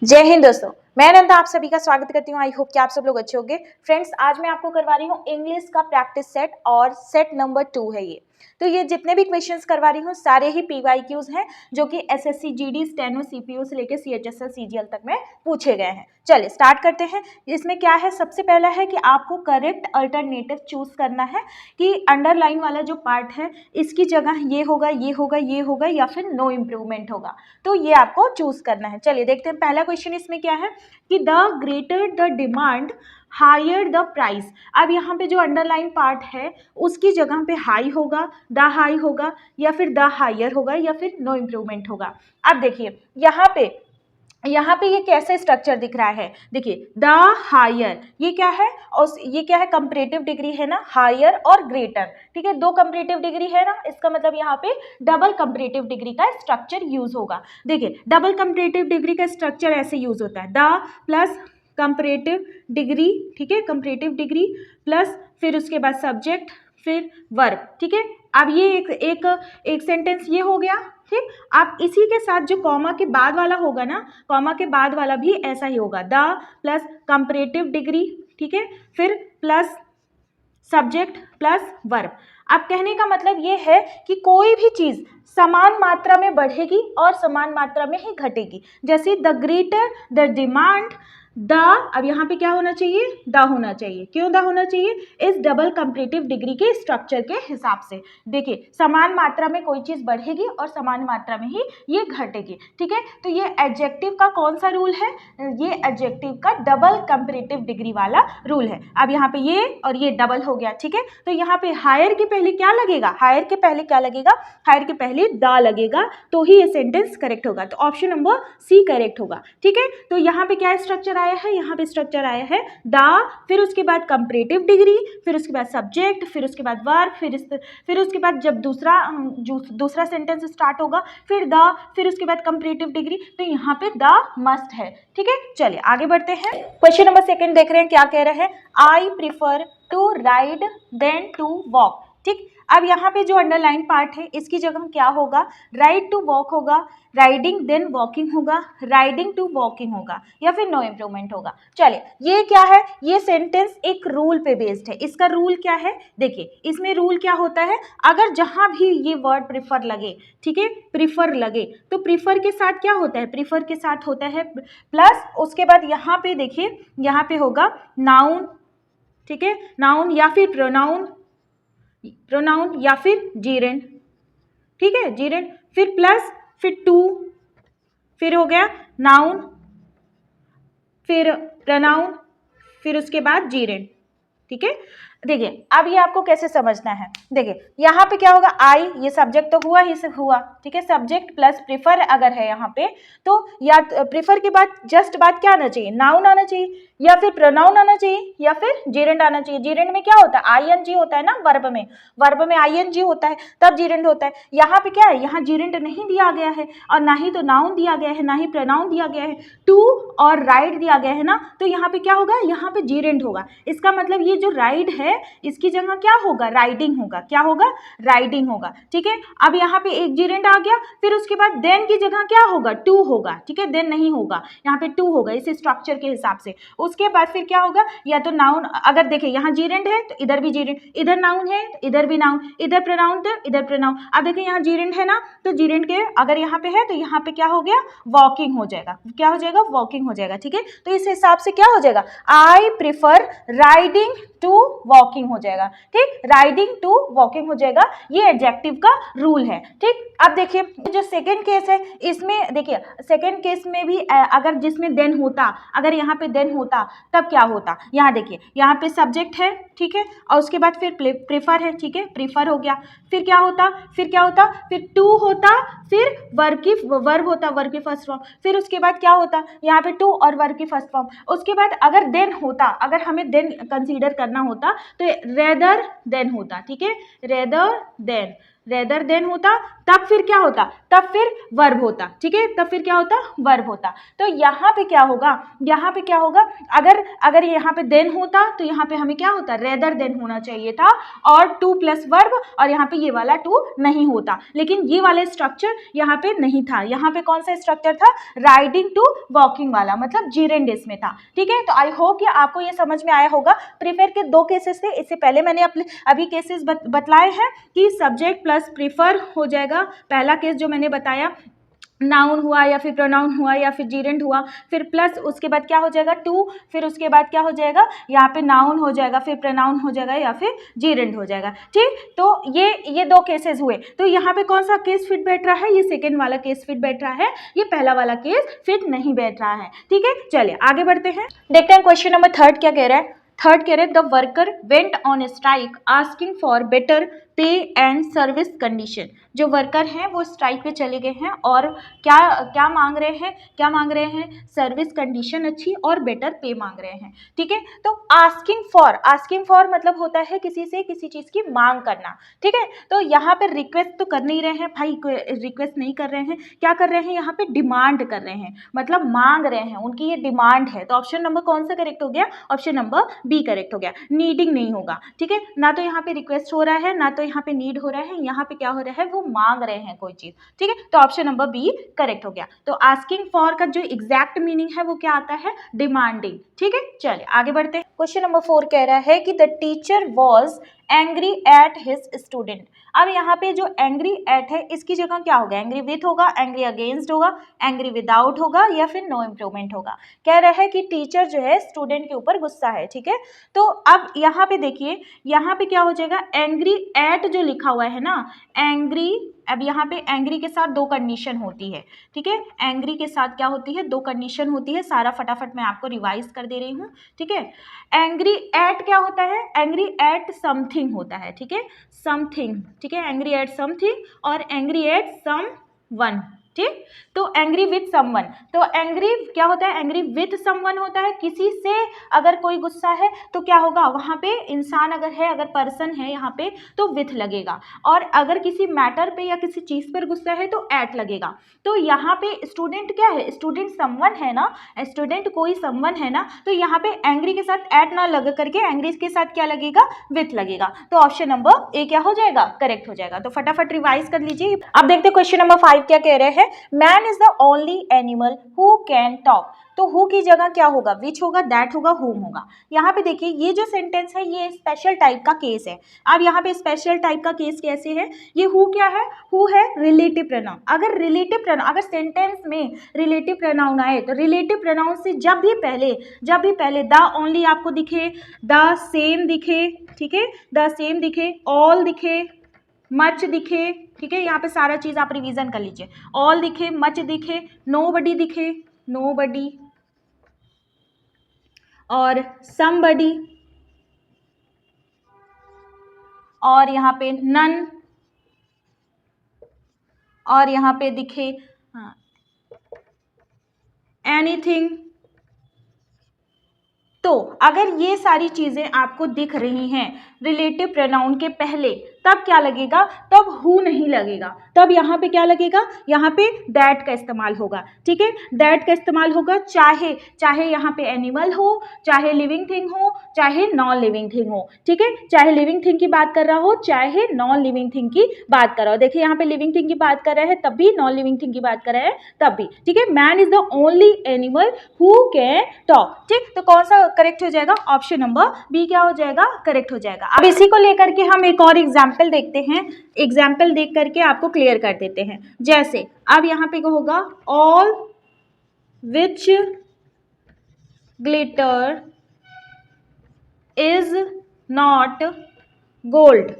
जय हिंद दोस्तों, मैं अनंता आप सभी का स्वागत करती हूँ। आई होप कि आप सब लोग अच्छे होंगे। फ्रेंड्स, आज मैं आपको करवा रही हूँ इंग्लिश का प्रैक्टिस सेट और सेट नंबर 2 है ये। तो ये जितने भी क्वेश्चंस करवा रही हूँ सारे ही PYQs हैं जो कि SSC GD स्टेनो CPO से लेकर CHSL CGL तक में पूछे गए हैं। चलिए स्टार्ट करते हैं। इसमें क्या है, सबसे पहला है कि आपको करेक्ट अल्टरनेटिव चूज करना है कि अंडरलाइन वाला जो पार्ट है इसकी जगह ये होगा, ये होगा, ये होगा या फिर नो इम्प्रूवमेंट होगा। तो ये आपको चूज करना है। चलिए देखते हैं पहला क्वेश्चन इसमें क्या है कि the greater the demand higher the price. अब यहाँ पे जो अंडरलाइन पार्ट है उसकी जगह पे हाई होगा, द हाई होगा या फिर द हायर होगा या फिर नो इम्प्रूवमेंट होगा। अब देखिए यहाँ पे ये कैसे स्ट्रक्चर दिख रहा है। देखिए द हायर ये क्या है और ये क्या है, कंपैरेटिव डिग्री है ना, हायर और ग्रेटर। ठीक है, दो कंपैरेटिव डिग्री है ना, इसका मतलब यहाँ पे डबल कंपैरेटिव डिग्री का स्ट्रक्चर यूज होगा। देखिए डबल कंपैरेटिव डिग्री का स्ट्रक्चर ऐसे यूज होता है, द प्लस कंपैरेटिव डिग्री, ठीक है, कंपैरेटिव डिग्री प्लस फिर उसके बाद सब्जेक्ट फिर वर्ब। ठीक है, अब ये एक सेंटेंस ये हो गया। ठीक, अब इसी के साथ जो कॉमा के बाद वाला होगा ना, कॉमा के बाद वाला भी ऐसा ही होगा, द प्लस कंपैरेटिव डिग्री, ठीक है, फिर प्लस सब्जेक्ट प्लस वर्ब। अब कहने का मतलब ये है कि कोई भी चीज समान मात्रा में बढ़ेगी और समान मात्रा में ही घटेगी। जैसे the greater the demand, the, अब यहाँ पे क्या होना चाहिए, द होना चाहिए। क्यों द होना चाहिए? इस डबल कंपैरेटिव डिग्री के स्ट्रक्चर के हिसाब से। देखिए समान मात्रा में कोई चीज बढ़ेगी और समान मात्रा में ही ये घटेगी। ठीक है, तो ये एडजेक्टिव का कौन सा रूल है? ये एडजेक्टिव का डबल कंपैरेटिव डिग्री वाला रूल है। अब यहाँ पे ये और ये डबल हो गया। ठीक है, तो यहाँ पे हायर के पहले क्या लगेगा, हायर के पहले क्या लगेगा, हायर के पहले द लगेगा, तो ही ये सेंटेंस करेक्ट होगा। तो ऑप्शन नंबर सी करेक्ट होगा। ठीक है, तो यहाँ पे क्या स्ट्रक्चर आया है, यहाँ पे स्ट्रक्चर आया है द, फिर उसके बाद कंपैरेटिव डिग्री, फिर उसके बाद सब्जेक्ट, फिर उसके बाद वर्ब, फिर उसके बाद जब दूसरा सेंटेंस स्टार्ट होगा फिर द, फिर उसके बाद कंपैरेटिव डिग्री, तो यहाँ पे द मस्ट है। ठीक है, चलिए आगे बढ़ते हैं। क्वेश्चन नंबर 2 देख रहे हैं क्या कह रहे हैं, I prefer to ride than to walk. ठीक, अब यहाँ पे जो अंडरलाइन पार्ट है इसकी जगह क्या होगा, राइड टू वॉक होगा, राइडिंग देन वॉकिंग होगा, राइडिंग टू वॉकिंग होगा या फिर नो इम्प्रूवमेंट होगा। चलिए ये क्या है, ये सेंटेंस एक रूल पे बेस्ड है। इसका रूल क्या है, देखिए इसमें रूल क्या होता है, अगर जहां भी ये वर्ड प्रिफर लगे, ठीक है, प्रिफर लगे, तो प्रिफर के साथ क्या होता है, प्रिफर के साथ होता है प्लस, उसके बाद यहाँ पे देखिए यहाँ पे होगा नाउन, ठीक है, नाउन या फिर प्रोनाउन या फिर जीरेंड। ठीक है, जीरेंड, फिर प्लस, फिर टू, फिर हो गया नाउन, फिर प्रोनाउन, फिर उसके बाद जीरेंड। ठीक है, देखिए अब ये आपको कैसे समझना है। देखिए यहाँ पे क्या होगा, आई, ये सब्जेक्ट तो हुआ ही से हुआ। ठीक है, सब्जेक्ट प्लस प्रिफर अगर है यहाँ पे, तो या प्रिफर के बाद जस्ट बाद क्या आना चाहिए, नाउन आना चाहिए या फिर प्रोनाउन आना चाहिए या फिर जीरेंड आना चाहिए। जीरेंड में क्या होता है, ING होता है ना, वर्ब में ING होता है तब जीरेंड होता है। यहाँ पे क्या है, यहाँ जीरेंड नहीं दिया गया है और ना ही तो नाउन दिया गया है, ना ही प्रोनाउन दिया गया है, टू और राइड दिया गया है ना, तो यहाँ पे क्या होगा, यहाँ पे जीरेंड होगा। इसका मतलब ये जो राइड है इसकी जगह क्या होगा, राइडिंग होगा। क्या होगा, राइडिंग होगा। ठीक है, अब यहाँ पे एक जीरेंड आ गया, फिर उसके बाद देन की जगह क्या होगा, टू होगा। ठीक है, देन नहीं होगा, यहाँ पे टू होगा इस स्ट्रक्चर के हिसाब से। उसके बाद फिर क्या होगा, या तो नाउन, अगर देखिए यहाँ जीरेंड है तो इधर भी जीरेंड, इधर नाउन है तो इधर भी नाउन, इधर प्रोनाउन तो इधर प्रोनाउन। अब देखिए यहाँ जीरेंड है ना, तो जीरेंड के अगर यहाँ पे है तो यहाँ पे क्या हो गया, वॉकिंग हो जाएगा। क्या हो जाएगा, वॉकिंग हो जाएगा। ठीक है, तो इस हिसाब से क्या हो जाएगा, I prefer riding to walking हो जाएगा। ठीक, राइडिंग टू वॉकिंग हो जाएगा, ये एडजेक्टिव का रूल है। ठीक, अब देखिए जो सेकंड केस है इसमें, देखिए सेकंड केस में भी अगर जिसमें देन होता, अगर यहाँ पे देन होता तब क्या होता, यहाँ देखिए यहाँ पे सब्जेक्ट है, ठीक है, और उसके बाद फिर प्रेफर है। ठीक है, प्रेफर हो गया, फिर क्या होता, फिर टू होता, फिर वर्ब होता, वर्ब की फर्स्ट फॉर्म, फिर उसके बाद क्या होता, यहाँ पे टू और वर्ब की फर्स्ट फॉर्म। उसके बाद अगर देन होता, अगर हमें देन कंसीडर करना होता तो रेदर देन होता। ठीक है, रेदर देन, रेदर देन होता तब फिर क्या होता, तब फिर वर्ब होता, ठीक है, तब फिर क्या होता, वर्ब होता। तो यहाँ पे क्या होगा, यहाँ पे क्या होगा, अगर यहाँ पे देन होता तो यहाँ पे हमें क्या होता, रेदर देन होना चाहिए था और टू प्लस वर्ब, और यहाँ पे ये वाला टू नहीं होता, लेकिन ये वाला स्ट्रक्चर यहाँ पे नहीं था। यहाँ पे कौन सा स्ट्रक्चर था, राइडिंग टू वॉकिंग वाला, मतलब जीरेंडिस में था, ठीक है। तो आई होप कि आपको ये समझ में आया होगा। प्रीफर के दो केसेस थे, इससे पहले मैंने अपने अभी केसेस बतलाए हैं कि सब्जेक्ट प्लस प्रीफर हो जाएगा। पहला केस जो मैंने बताया, नाउन हुआ या फिर प्रोनाउन हुआ या फिर जीरेंड हुआ, फिर प्लस उसके बाद क्या हो जाएगा, टू, फिर उसके बाद क्या हो जाएगा, यहाँ पे नाउन हो जाएगा, फिर प्रोनाउन हो जाएगा या फिर जीरेंड हो जाएगा, ठीक। तो ये दो केसेस हुए। तो यहाँ पे कौन सा केस फिट बैठ रहा है, ये सेकेंड वाला केस फिट बैठ रहा है, ये पहला वाला केस फिट नहीं बैठ रहा है, ठीक है। चलिए आगे बढ़ते हैं, देखते हैं क्वेश्चन नंबर थर्ड क्या कह रहा है। थर्ड कह रहे the worker went on strike asking for better पे एंड सर्विस कंडीशन। जो वर्कर हैं वो स्ट्राइक पे चले गए हैं और क्या क्या मांग रहे हैं, क्या मांग रहे हैं, सर्विस कंडीशन अच्छी और बेटर पे मांग रहे हैं, ठीक है। तो आस्किंग फॉर मतलब होता है किसी से किसी चीज़ की मांग करना, ठीक है। तो यहाँ पे रिक्वेस्ट तो कर नहीं रहे हैं भाई, रिक्वेस्ट नहीं कर रहे हैं, क्या कर रहे हैं, यहाँ पे डिमांड कर रहे हैं, मतलब मांग रहे हैं, उनकी ये डिमांड है। तो ऑप्शन नंबर कौन सा करेक्ट हो गया, ऑप्शन नंबर बी करेक्ट हो गया। नीडिंग नहीं होगा, ठीक है, ना तो यहाँ पे रिक्वेस्ट हो रहा है ना तो यहाँ पे नीड हो रहा है, यहाँ पे क्या हो रहा है, वो मांग रहे हैं कोई चीज, ठीक है। तो ऑप्शन नंबर बी करेक्ट हो गया। तो आस्किंग फॉर का जो एग्जैक्ट मीनिंग है वो क्या आता है, डिमांडिंग, ठीक है। चलिए आगे बढ़ते हैं। क्वेश्चन नंबर 4 कह रहा है कि the teacher was angry at his student. अब यहाँ पे जो एंग्री एट है इसकी जगह क्या होगा, एंग्री विथ होगा, एंग्री अगेंस्ट होगा, एंग्री विदाउट होगा या फिर नो इम्प्रूवमेंट होगा। कह रहा है कि टीचर जो है स्टूडेंट के ऊपर गुस्सा है, ठीक है। तो अब यहाँ पे देखिए, यहाँ पे क्या हो जाएगा, एंग्री एट जो लिखा हुआ है ना, एंग्री, अब यहाँ पे एंग्री के साथ दो कंडीशन होती है, ठीक है। एंग्री के साथ क्या होती है, दो कंडीशन होती है, सारा फटाफट मैं आपको रिवाइज कर दे रही हूँ, ठीक है। एंग्री एट क्या होता है, एंग्री एट समथिंग होता है, ठीक है, समथिंग, ठीक है, एंग्री एट समथिंग और एंग्री एट सम वन, ठीक। तो एंग्री विथ समवन, तो एंग्री क्या होता है, एंग्री विथ समवन होता है, किसी से अगर कोई गुस्सा है तो क्या होगा, वहाँ पे इंसान अगर है, अगर पर्सन है यहाँ पे तो विथ लगेगा, और अगर किसी मैटर पे या किसी चीज़ पर गुस्सा है तो एट लगेगा। तो यहाँ पे स्टूडेंट क्या है, स्टूडेंट समवन है ना, स्टूडेंट कोई समवन है ना, तो यहाँ पे एंग्री के साथ एट ना लगा करके एंग्री के साथ क्या लगेगा, विथ लगेगा। तो ऑप्शन नंबर ए क्या हो जाएगा, करेक्ट हो जाएगा। तो फटाफट रिवाइज कर लीजिए। अब देखते हैं क्वेश्चन नंबर 5 क्या कह रहे हैं। Man is the only animal who can talk. तो हु की जगह क्या होगा, विच होगा, दैट होगा, हुम होगा। यहाँ पे देखिए ये जो सेंटेंस है ये स्पेशल टाइप का केस है। अब यहाँ पे स्पेशल टाइप का केस कैसे है, ये हु क्या है, हु है रिलेटिव प्रोनाउन। अगर रिलेटिव प्रोनाउन, अगर सेंटेंस में रिलेटिव प्रोनाउन आए तो रिलेटिव प्रोनाउन से जब भी पहले द ओनली आपको दिखे, द सेम दिखे, ठीक है, द सेम दिखे, ऑल दिखे, मच दिखे, ठीक है, यहाँ पे सारा चीज आप रिवीजन कर लीजिए। ऑल दिखे, मच दिखे, नोबडी दिखे, नोबडी, और समबडी, और यहाँ पे नन, और यहाँ पे दिखे एनीथिंग। तो अगर ये सारी चीजें आपको दिख रही हैं रिलेटिव प्रोनाउन के पहले, तब क्या लगेगा, तब हु नहीं लगेगा, तब यहाँ पे क्या लगेगा, यहाँ पे दैट का इस्तेमाल होगा, ठीक है, दैट का इस्तेमाल होगा। चाहे यहाँ पे एनिमल हो, चाहे लिविंग थिंग हो, चाहे नॉन लिविंग थिंग हो, ठीक है, चाहे लिविंग थिंग की बात कर रहा हो, चाहे नॉन लिविंग थिंग की बात कर रहा हो। देखिए यहाँ पे लिविंग थिंग की बात कर रहे हैं तब भी, नॉन लिविंग थिंग की बात कर रहे हैं तब भी, ठीक है। Man is the only animal who can talk, ठीक। तो कौन सा करेक्ट हो जाएगा, ऑप्शन नंबर बी क्या हो जाएगा, करेक्ट हो जाएगा। अब इसी को लेकर के हम एक और एग्जाम्पल देखते हैं, एग्जाम्पल देख करके आपको क्लियर कर देते हैं। जैसे अब यहाँ पे होगा all which glitter is not gold,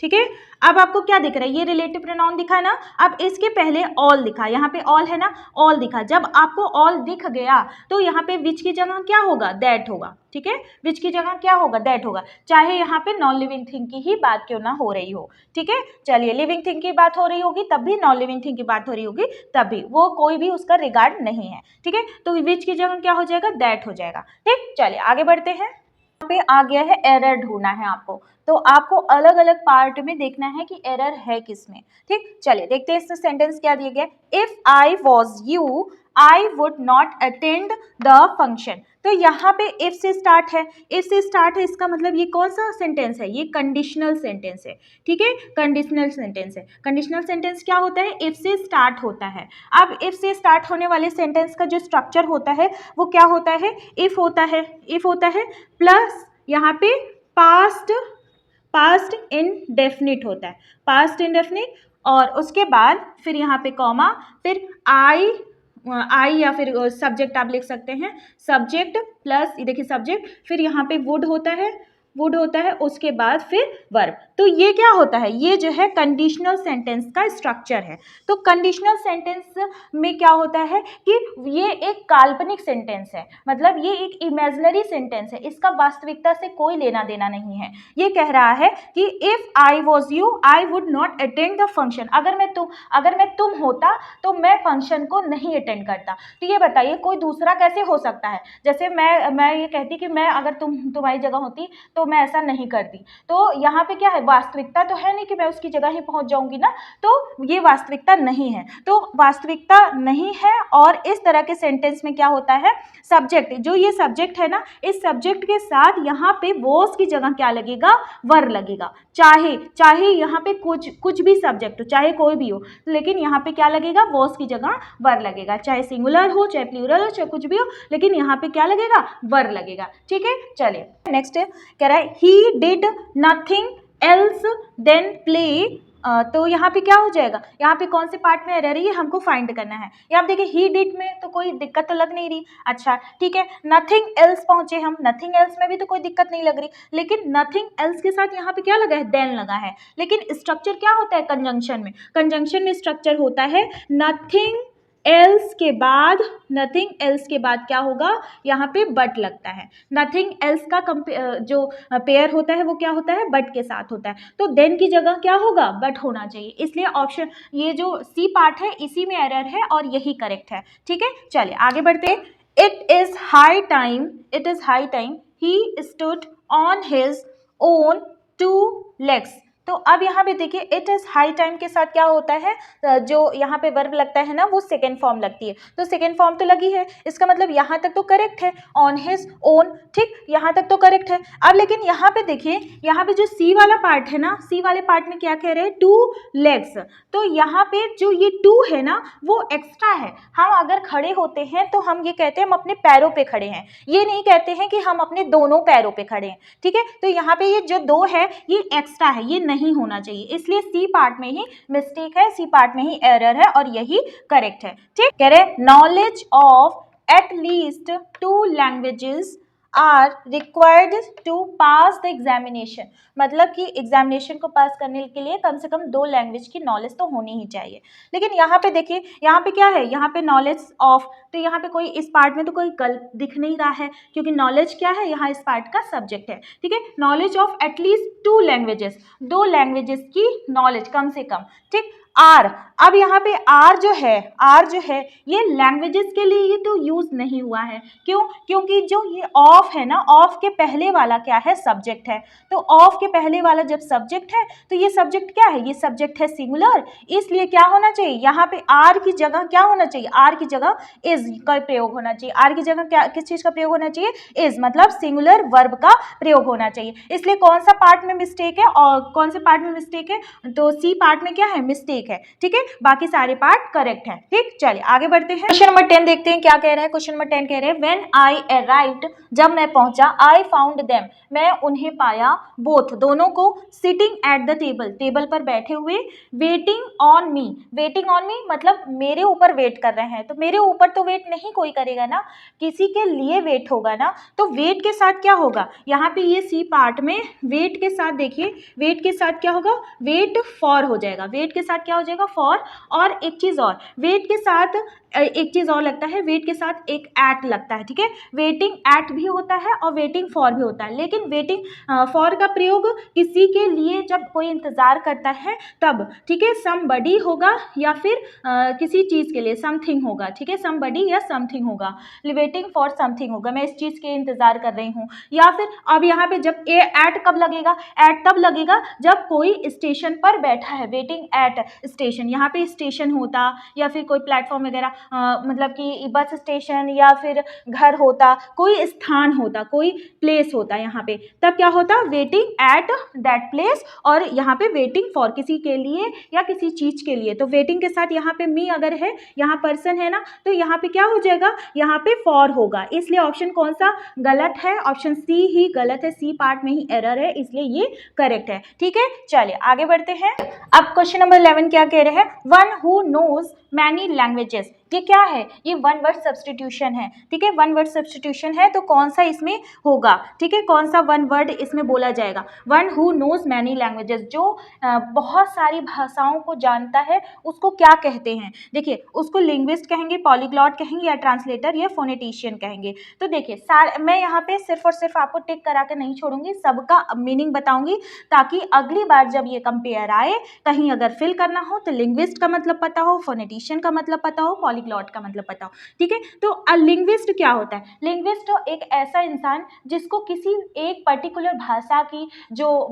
ठीक है। अब आपको क्या दिख रहा है, ये रिलेटिव प्रोनाउन दिखा ना, अब इसके पहले ऑल दिखा, यहाँ पे ऑल है ना, ऑल दिखा। जब आपको ऑल दिख गया तो यहाँ पे विच की जगह क्या होगा, दैट होगा, ठीक है, विच की जगह क्या होगा, दैट होगा, चाहे यहाँ पे नॉन लिविंग थिंग की ही बात क्यों ना हो रही हो, ठीक है। चलिए लिविंग थिंग की बात हो रही होगी तब भी, नॉन लिविंग थिंग की बात हो रही होगी तब भी, वो कोई भी उसका रिगार्ड नहीं है, ठीक है। तो विच की जगह क्या हो जाएगा, दैट हो जाएगा, ठीक। चलिए आगे बढ़ते हैं। पे आ गया है एरर ढूंढना है आपको, तो आपको अलग अलग पार्ट में देखना है कि एरर है किसमें। ठीक, चलिए देखते हैं इसमें सेंटेंस क्या दिया गया। If I was you I would not attend the function. तो यहाँ पे इफ से स्टार्ट है, इफ से स्टार्ट है, इसका मतलब ये कौन सा सेंटेंस है, ये कंडीशनल सेंटेंस है। ठीक है, कंडीशनल सेंटेंस है। कंडीशनल सेंटेंस क्या होता है, इफ से स्टार्ट होता है। अब इफ से स्टार्ट होने वाले सेंटेंस का जो स्ट्रक्चर होता है वो क्या होता है, इफ होता है, इफ होता है प्लस यहाँ पे पास्ट इंडेफिनिट होता है, पास्ट इंडेफिनिट, और उसके बाद फिर यहाँ पे कॉमा, फिर आई या फिर सब्जेक्ट आप लिख सकते हैं, सब्जेक्ट प्लस ये देखिए सब्जेक्ट, फिर यहाँ पे वुड होता है, वुड होता है, उसके बाद फिर वर्ब। तो ये क्या होता है, ये जो है कंडीशनल सेंटेंस का स्ट्रक्चर है। तो कंडीशनल सेंटेंस में क्या होता है कि ये एक काल्पनिक सेंटेंस है, मतलब ये एक इमेजिनरी सेंटेंस है, इसका वास्तविकता से कोई लेना देना नहीं है। ये कह रहा है कि if I was you I would not attend the function, अगर मैं तुम होता तो मैं फंक्शन को नहीं अटेंड करता। तो ये बताइए कोई दूसरा कैसे हो सकता है, जैसे मैं ये कहती कि मैं अगर तुम्हारी जगह होती तो मैं ऐसा नहीं करती। तो यहाँ पे क्या है, वास्तविकता तो है नहीं कि मैं उसकी जगह ही पहुंच जाऊंगी ना, तो ये वास्तविकता नहीं है, तो वास्तविकता नहीं है। और इस तरह के सेंटेंस में क्या होता है, सब्जेक्ट, जो ये सब्जेक्ट है ना, इस सब्जेक्ट के साथ यहाँ पे वॉज की जगह क्या लगेगा, वर लगेगा। चाहे यहाँ पे कुछ भी सब्जेक्ट हो, चाहे कोई भी हो, लेकिन यहाँ पे क्या लगेगा, वॉज की जगह वर लगेगा। चाहे सिंगुलर हो, चाहे प्लूरल हो, चाहे कुछ भी हो, लेकिन यहाँ पे क्या लगेगा, वर लगेगा। ठीक है, चलिए नेक्स्ट कह रहा है he did nothing else than play. तो यहाँ पे क्या हो जाएगा, यहाँ पे कौन से पार्ट में एरर है ये हमको फाइंड करना है। ये आप देखिए ही डिड में तो कोई दिक्कत तो लग नहीं रही, अच्छा ठीक है, नथिंग एल्स पहुंचे हम, नथिंग एल्स में भी तो कोई दिक्कत नहीं लग रही, लेकिन नथिंग एल्स के साथ यहाँ पे क्या लगा है, देन लगा है। लेकिन स्ट्रक्चर क्या होता है कंजंक्शन में, कंजंक्शन में स्ट्रक्चर होता है नथिंग एल्स के बाद, नथिंग एल्स के बाद क्या होगा, यहाँ पे बट लगता है। नथिंग एल्स का जो पेयर होता है वो क्या होता है, बट के साथ होता है, तो देन की जगह क्या होगा, बट होना चाहिए। इसलिए ऑप्शन ये जो सी पार्ट है इसी में एरर है और यही करेक्ट है। ठीक है, चलिए आगे बढ़ते हैं। It is high time he stood on his own 2 legs। तो अब यहाँ पे देखिए इट इज हाई टाइम के साथ क्या होता है, जो यहाँ पे वर्ब लगता है ना वो सेकेंड फॉर्म लगती है, तो सेकेंड फॉर्म तो लगी है, इसका मतलब यहाँ तक तो करेक्ट है, ऑन हिज ओन, ठीक, यहाँ तक तो करेक्ट है। अब लेकिन यहाँ पे देखिए, यहाँ पे जो सी वाला पार्ट है ना, सी वाले पार्ट में क्या कह रहे हैं, 2 legs। तो यहाँ पे जो ये 2 है ना वो एक्स्ट्रा है। हम अगर खड़े होते हैं तो हम ये कहते हैं हम अपने पैरों पे खड़े हैं, ये नहीं कहते हैं कि हम अपने दोनों पैरों पे खड़े हैं। ठीक है, तो यहाँ पे ये जो 2 है ये एक्स्ट्रा है, ये नहीं होना चाहिए, इसलिए सी पार्ट में ही मिस्टेक है, सी पार्ट में ही एरर है और यही करेक्ट है। ठीक, कह रहे knowledge of at least 2 languages are required to pass the examination, मतलब कि एग्जामिनेशन को पास करने के लिए कम से कम 2 लैंग्वेज की नॉलेज तो होनी ही चाहिए। लेकिन यहाँ पे देखिए, यहाँ पे क्या है, यहाँ पे नॉलेज ऑफ, तो यहाँ पे कोई इस पार्ट में तो कोई गलत दिख नहीं रहा है, क्योंकि नॉलेज क्या है, यहाँ इस पार्ट का सब्जेक्ट है। ठीक है, knowledge of at least 2 languages, 2 languages की नॉलेज कम से कम। ठीक, आर, अब यहाँ पे आर जो है ये लैंग्वेजेस के लिए ये तो यूज नहीं हुआ है, क्यों, क्योंकि जो ये ऑफ है ना, ऑफ के पहले वाला क्या है, सब्जेक्ट है, तो ऑफ के पहले वाला जब सब्जेक्ट है तो ये सब्जेक्ट क्या है, ये सब्जेक्ट है सिंगुलर, इसलिए क्या होना चाहिए, यहाँ पे आर की जगह क्या होना चाहिए, आर की जगह इज का प्रयोग होना चाहिए। आर की जगह क्या, किस चीज का प्रयोग होना चाहिए, इज, मतलब सिंगुलर वर्ब का प्रयोग होना चाहिए। इसलिए कौन सा पार्ट में मिस्टेक है और कौन से पार्ट में मिस्टेक है, तो सी पार्ट में क्या है, मिस्टेक है। ठीक है, बाकी सारे पार्ट करेक्ट हैं। ठीक, चलिए आगे बढ़ते हैं। क्वेश्चन नंबर 10 देखते हैं क्या कह रहा है। क्वेश्चन नंबर 10 कह रहे हैं व्हेन आई अराइव्ड, जब मैं पहुंचा, आई फाउंड देम, मैं उन्हें पाया, बोथ, दोनों को, sitting at the table, table पर बैठे हुए, waiting on me, waiting on me मतलब मेरे ऊपर वेट कर रहे हैं, तो मेरे ऊपर तो वेट नहीं कोई करेगा ना, किसी के लिए वेट होगा ना, तो वेट के साथ क्या होगा, यहाँ पे ये सी पार्ट में वेट के साथ देखिए, वेट के साथ क्या होगा, वेट फॉर हो जाएगा, वेट के साथ क्या क्या हो जाएगा फॉर। और एक चीज और, वेट के साथ एक चीज और लगता है, वेट के साथ एक एट लगता है, ठीक है। वेटिंग एट भी होता है और वेटिंग फॉर भी होता है, लेकिन वेटिंग फॉर का प्रयोग किसी के लिए जब कोई इंतजार करता है तब, ठीक है। समबडी होगा या फिर किसी चीज के लिए समथिंग होगा, ठीक है, समबडी या समथिंग होगा, वेटिंग फॉर समथिंग होगा, मैं इस चीज के इंतजार कर रही हूँ। या फिर अब यहाँ पे जब एट कब लगेगा, एट तब लगेगा जब कोई स्टेशन पर बैठा है, वेटिंग एट स्टेशन, यहाँ पे स्टेशन होता या फिर कोई प्लेटफॉर्म वगैरह, मतलब कि बस स्टेशन या फिर घर होता, कोई स्थान होता, कोई प्लेस होता यहाँ पे, तब क्या होता, वेटिंग एट दैट प्लेस, और यहाँ पे वेटिंग फॉर किसी के लिए या किसी चीज के लिए। तो वेटिंग के साथ यहाँ पे मी अगर है, यहाँ पर्सन है ना, तो यहाँ पे क्या हो जाएगा, यहाँ पे फॉर होगा, इसलिए ऑप्शन कौन सा गलत है, ऑप्शन सी ही गलत है, सी पार्ट में ही एरर है, इसलिए ये करेक्ट है, ठीक है। चलिए आगे बढ़ते हैं। अब क्वेश्चन नंबर 11 क्या कह रहे हैं, one who knows many languages, ये क्या है, ये वन वर्ड सब्स्टिट्यूशन है, ठीक है, वन वर्ड सब्स्टिट्यूशन है, तो कौन सा इसमें होगा, ठीक है, कौन सा वन वर्ड इसमें बोला जाएगा, one who knows many languages, जो बहुत सारी भाषाओं को जानता है उसको क्या कहते हैं, देखिए उसको लिंग्विस्ट कहेंगे, पॉलीग्लॉट कहेंगे, या ट्रांसलेटर, या फोनेटिशियन कहेंगे। तो देखिए मैं यहाँ पे सिर्फ और सिर्फ आपको टिक करा के नहीं छोड़ूंगी, सबका मीनिंग बताऊंगी, ताकि अगली बार जब ये कंपेयर आए, कहीं अगर फिल करना हो तो लिंग्विस्ट का मतलब पता हो, फोनेटिशियन का मतलब पता हो, पॉलीग्लॉट का मतलब पता हो, ठीक है। तो लिंग्विस्ट क्या होता है, लिंग्विस्ट एक ऐसा इंसान जिसको किसी एक पर्टिकुलर भाषा की जो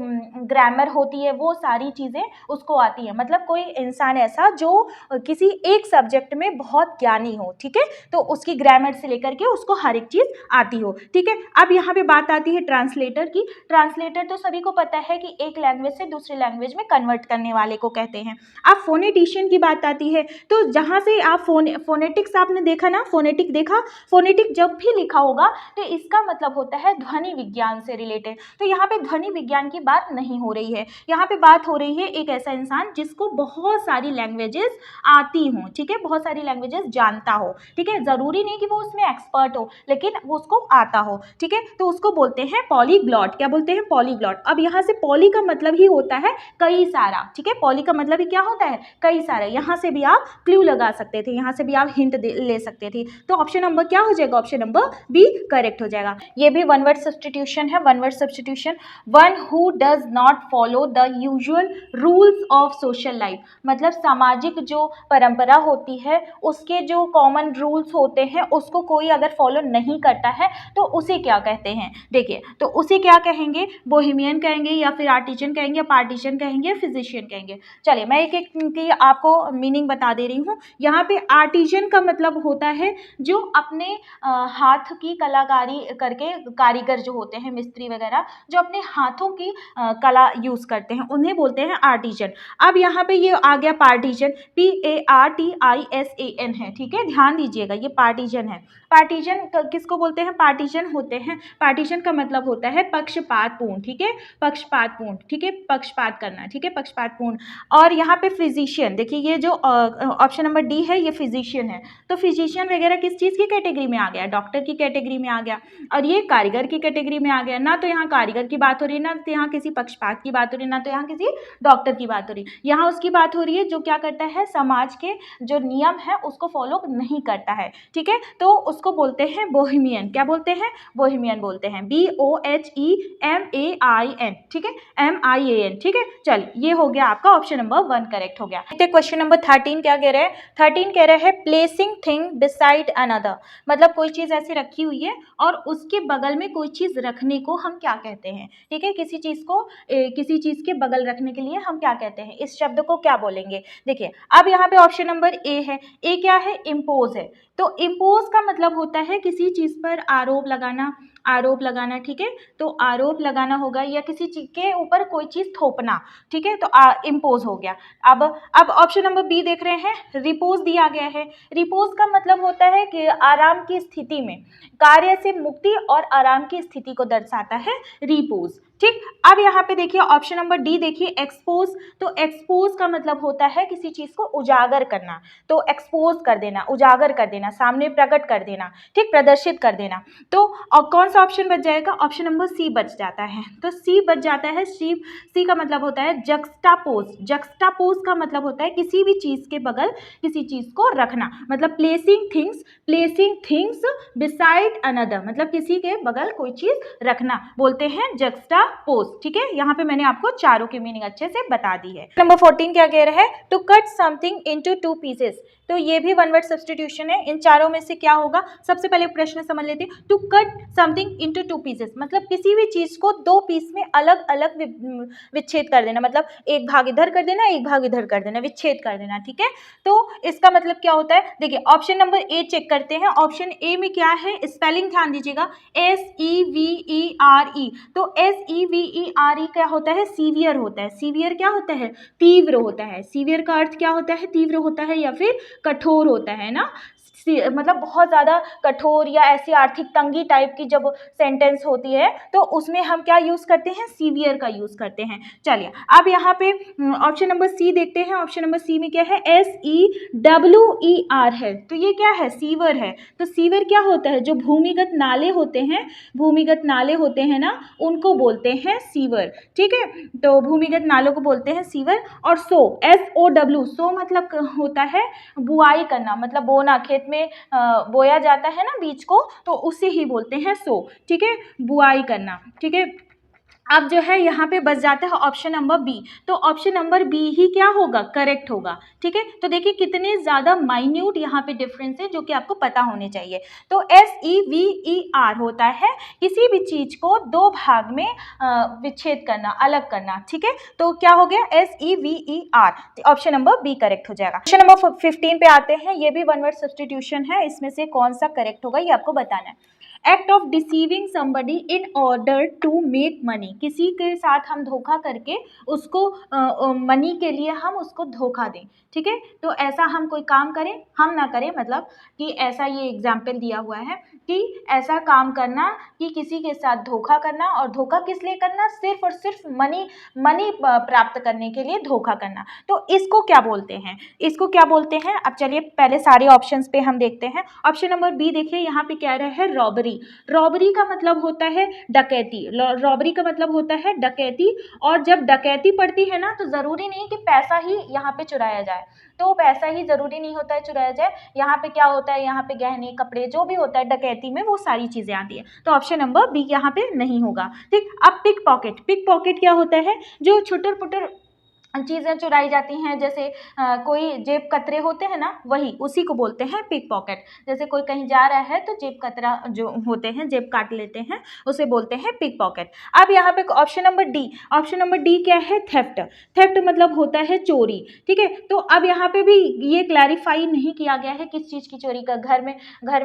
ग्रामर होती है वो सारी चीज़ें उसको आती है, मतलब कोई इंसान ऐसा जो किसी एक सब्जेक्ट में बहुत ज्ञानी हो, ठीक है, तो उसकी ग्रामर से लेकर के उसको हर एक चीज़ आती हो, ठीक है। अब यहाँ पे बात आती है ट्रांसलेटर की। ट्रांसलेटर तो सभी को पता है कि एक लैंग्वेज से दूसरी लैंग्वेज में कन्वर्ट करने वाले को कहते हैं। अब फोनेटिशियन की बात आती है, तो जहाँ से आप फोनेटिक्स आपने देखा ना, फोनेटिक देखा, फोनेटिक जब भी लिखा होगा तो इसका मतलब होता है ध्वनि विज्ञान से रिलेटेड। तो यहाँ पे ध्वनि विज्ञान की बात नहीं हो रही है, यहाँ पे बात हो रही है एक ऐसा इंसान जिसको बहुत सारी लैंग्वेजेस आती हों, ठीक है, बहुत सारी लैंग्वेजेस जानता हो, ठीक है, जरूरी नहीं कि वो उसमें एक्सपर्ट हो, लेकिन वो उसको आता हो, ठीक है, तो उसको बोलते हैं पॉलीग्लॉट। क्या बोलते हैं, पॉलीग्लॉट। अब यहाँ से पॉली का मतलब ही होता है कई सारा, ठीक है, पॉली का मतलब ही क्या होता है, कई सारा। यहाँ से भी आप क्लू लगा सकते थे, यहाँ से भी आप हिंट ले सकते थे, तो ऑप्शन नंबर क्या हो जाएगा, ऑप्शन नंबर बी करेक्ट हो जाएगा। ये भी वन वर्ड सब्स्टिट्यूशन है, one word substitution, one who does not follow the usual rules of social life, मतलब सामाजिक जो परंपरा होती है उसके जो कॉमन रूल्स होते हैं उसको कोई अगर फॉलो नहीं करता है तो उसे क्या कहते हैं, देखिए तो उसे क्या कहेंगे, बोहेमियन कहेंगे, या फिर आर्टिजन कहेंगे, या पार्टीशन कहेंगे, फिजिशियन कहेंगे। चलिए मैं एक एक की आपको मीनिंग बता दे रही हूँ। यहाँ पे आर्टिजन का मतलब होता है जो अपने हाथ की कलाकारी करके, कारीगर जो होते हैं, मिस्त्री वगैरह, जो अपने हाथों की कला यूज करते हैं उन्हें बोलते हैं आर्टिजन। अब यहाँ पे ये आ गया पार्टीजन, PARTISAN है, ठीक है, ध्यान दीजिएगा ये पार्टीजन है। पार्टीजन किसको बोलते हैं, पार्टीजन होते हैं, पार्टीशन का मतलब होता है पक्षपातपूर्ण, ठीक है, पक्षपातपूर्ण, ठीक है, पक्षपात करना, ठीक है, पक्षपातपूर्ण। और यहाँ पे फिजिशियन, देखिए ये जो ऑप्शन नंबर डी है ये फिजिशियन है, तो फिजिशियन वगैरह किस चीज़ की कैटेगरी में आ गया, डॉक्टर की कैटेगरी में आ गया, और ये कारीगर की कैटेगरी में आ गया। ना तो यहाँ कारीगर की बात हो रही है, ना तो यहाँ किसी पक्षपात की बात हो रही है, ना तो यहाँ किसी डॉक्टर की बात हो रही है, यहाँ उसकी बात हो रही है जो क्या करता है, समाज के जो नियम है उसको फॉलो नहीं करता है, ठीक है, तो उसको बोलते हैं बोहेमियन। क्या बोलते हैं, बोहेमियन बोलते हैं, BOHEMAIN, ठीक है, MIAN, ठीक है। चलिए ये हो गया आपका ऑप्शन नंबर 1 करेक्ट हो गया। क्वेश्चन नंबर 13 क्या कह रहे हैं, 13 कह रहे हैं प्लेसिंग थिंग बिसाइड अनदर, मतलब कोई चीज ऐसी रखी हुई है और उसके बगल में कोई चीज रखने को हम क्या कहते हैं, ठीक है, किसी चीज को किसी चीज के बगल रखने के लिए हम क्या कहते हैं, इस शब्द को क्या बोलेंगे। देखिए अब यहाँ पे ऑप्शन नंबर ए है, ए क्या है, इम्पोज है, तो इम्पोज का मतलब होता है किसी चीज पर आरोप लगाना, आरोप लगाना, ठीक है, तो आरोप लगाना होगा, या किसी चीज के ऊपर कोई चीज थोपना, ठीक है, तो इम्पोज हो गया। अब ऑप्शन नंबर बी देख रहे हैं, रिपोज दिया गया है, रिपोज का मतलब होता है कि आराम की स्थिति में, कार्य से मुक्ति और आराम की स्थिति को दर्शाता है रिपोज, ठीक, अब यहाँ पे देखिए ऑप्शन नंबर डी देखिए एक्सपोज। तो एक्सपोज का मतलब होता है किसी चीज को उजागर करना, तो एक्सपोज कर देना, उजागर कर देना, सामने प्रकट कर देना, ठीक, प्रदर्शित कर देना। तो कौन सा ऑप्शन बच जाएगा? ऑप्शन नंबर सी बच जाता है। तो सी बच जाता है। सी का मतलब होता है जक्स्टापोज। जक्स्टापोज का मतलब होता है किसी भी चीज के बगल किसी चीज को रखना, मतलब प्लेसिंग थिंग्स बिसाइड अनदर, मतलब किसी के बगल कोई चीज रखना बोलते हैं जक्स्टापोज। ठीक है, यहाँ पे मैंने आपको चारों की मीनिंग अच्छे से बता दी है। नंबर 14 क्या कह रहा है? To cut something into two pieces. तो ये भी वन वर्ड सब्स्टिट्यूशन है। इन चारों में से क्या होगा? सबसे पहले प्रश्न समझ लेते हैं। To cut something into two pieces मतलब किसी भी चीज को दो पीस में अलग अलग विच्छेद कर देना, मतलब एक भाग इधर कर देना, एक भाग इधर कर देना, विच्छेद कर देना। ठीक है, तो इसका मतलब क्या होता है? देखिए ऑप्शन नंबर ए चेक करते हैं। ऑप्शन ए में क्या है? स्पेलिंग ध्यान दीजिएगा, SEVERE। तो SEVERE क्या होता है? सीवियर होता है। सीवियर क्या होता है? तीव्र होता है। सीवियर का अर्थ क्या होता है? तीव्र होता है या फिर कठोर होता है ना, मतलब बहुत ज़्यादा कठोर या ऐसी आर्थिक तंगी टाइप की जब सेंटेंस होती है तो उसमें हम क्या यूज़ करते हैं? सीवियर का यूज़ करते हैं। चलिए अब यहाँ पे ऑप्शन नंबर सी देखते हैं। ऑप्शन नंबर सी में क्या है? SEWER है। तो ये क्या है? सीवर है। तो सीवर क्या होता है? जो भूमिगत नाले होते हैं, भूमिगत नाले होते हैं ना, उनको बोलते हैं सीवर। ठीक है, तो भूमिगत नालों को बोलते हैं सीवर। और SOW, सो मतलब होता है बुआई करना, मतलब बोना, खेत में बोया जाता है ना बीज को, तो उसे ही बोलते हैं सो। ठीक है, बुआई करना। ठीक है, अब जो है यहाँ पे बच जाता है ऑप्शन नंबर बी। तो ऑप्शन नंबर बी ही क्या होगा? करेक्ट होगा। ठीक है, तो देखिए कितने ज़्यादा माइन्यूट यहाँ पे डिफरेंस है जो कि आपको पता होने चाहिए। तो SEVER होता है किसी भी चीज को दो भाग में विच्छेद करना, अलग करना। ठीक है, तो क्या हो गया? SEVER, option number B correct हो जाएगा। क्वेश्चन नंबर 15 पे आते हैं। ये भी वन वर्ड सब्स्टिट्यूशन है। इसमें से कौन सा करेक्ट होगा ये आपको बताना है। Act of deceiving somebody in order to make money, किसी के साथ हम धोखा करके उसको मनी के लिए हम उसको धोखा दें। ठीक है, तो ऐसा हम कोई काम करें, हम ना करें, मतलब कि ऐसा ये एग्जाम्पल दिया हुआ है कि ऐसा काम करना कि किसी के साथ धोखा करना, और धोखा किस लिए करना? सिर्फ और सिर्फ मनी प्राप्त करने के लिए धोखा करना। तो इसको क्या बोलते हैं? इसको क्या बोलते हैं? अब चलिए पहले सारे ऑप्शंस पे हम देखते हैं। ऑप्शन नंबर बी देखिए, यहाँ पे क्या रहा है? रॉबरी। रॉबरी का मतलब होता है डकैती। रॉबरी का मतलब होता है डकैती, और जब डकैती पड़ती है ना तो जरूरी नहीं कि पैसा ही यहाँ पे चुराया जाए, तो पैसा ही जरूरी नहीं होता है चुराया जाए। यहाँ पे क्या होता है? यहाँ पे गहने, कपड़े, जो भी होता है डकैती में, वो सारी चीजें आती है। तो ऑप्शन नंबर बी यहाँ पे नहीं होगा। ठीक, अब पिक पॉकेट। पिक पॉकेट क्या होता है? जो छुटर पुटर चीज़ें चुराई जाती हैं, जैसे कोई जेब कतरे होते हैं ना, वही उसी को बोलते हैं पिक पॉकेट। जैसे कोई कहीं जा रहा है तो जेब कतरा जो होते हैं, जेब काट लेते हैं, उसे बोलते हैं पिक पॉकेट। अब यहाँ पे option number D. Option number D क्या है? थेफ्ट। थेफ्ट मतलब होता है चोरी। ठीक है, तो अब यहाँ पे भी ये क्लैरिफाई नहीं किया गया है किस चीज़ की चोरी का। घर में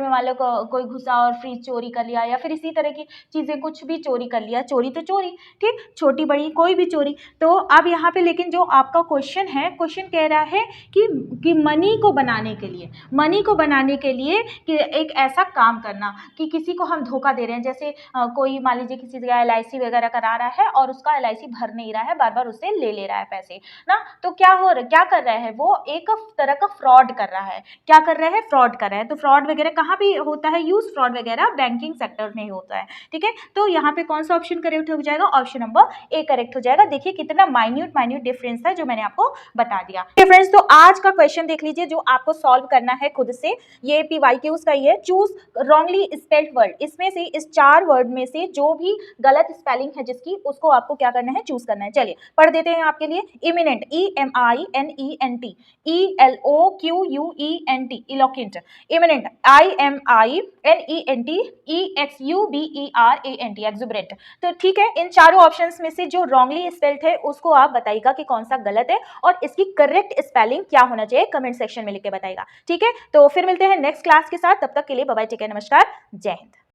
वालों को कोई घुसा और फ्रिज चोरी कर लिया, या फिर इसी तरह की चीज़ें कुछ भी चोरी कर लिया, चोरी तो चोरी, ठीक, छोटी बड़ी कोई भी चोरी। तो अब यहाँ पे लेकिन जो आपका क्वेश्चन है, क्वेश्चन कह रहा है कि मनी को बनाने के लिए कि एक ऐसा काम करना कि किसी को हम धोखा दे रहे हैं। जैसे कोई मान लीजिए किसी जगह LIC वगैरह करा रहा है और उसका LIC भर नहीं रहा है, बार बार उससे ले रहा है पैसे ना, तो क्या कर रहा है? वो एक तरह का फ्रॉड कर रहा है। क्या कर रहा है? फ्रॉड कर रहा है। तो फ्रॉड वगैरह कहाँ पे होता है यूज? फ्रॉड वगैरह बैंकिंग सेक्टर में होता है। ठीक है, तो यहाँ पे कौन सा ऑप्शन करेक्ट हो जाएगा? ऑप्शन नंबर ए करेक्ट हो जाएगा। देखिए कितना माइन्यूट डिफरेंस है जो मैंने आपको बता दिया। फ्रेंड्स, तो आज का क्वेश्चन देख लीजिए जो आपको सॉल्व करना है खुद से। ये PYQs का ही है। Choose wrongly spelled word. इसमें से इस 4 वर्ड में से जो भी गलत स्पेलिंग है जिसकी, उसको आपको क्या करना है? चूज करना है। चलिए पढ़ देते हैं आपके लिए। Eminent, EMINENT, ELOQUENT, eloquent. Eminent, IMINENT, EXUBERANT, exuberant. तो ठीक है, इन चारों ऑप्शंस में से जो रॉन्गली स्पेल्ड है उसको आप बताइएगा कि कौन सा गलत है, और इसकी करेक्ट स्पेलिंग क्या होना चाहिए, कमेंट सेक्शन में लिख के बताइएगा। ठीक है, तो फिर मिलते हैं नेक्स्ट क्लास के साथ। तब तक के लिए बाय बाय, टेक केयर, नमस्कार, जय हिंद।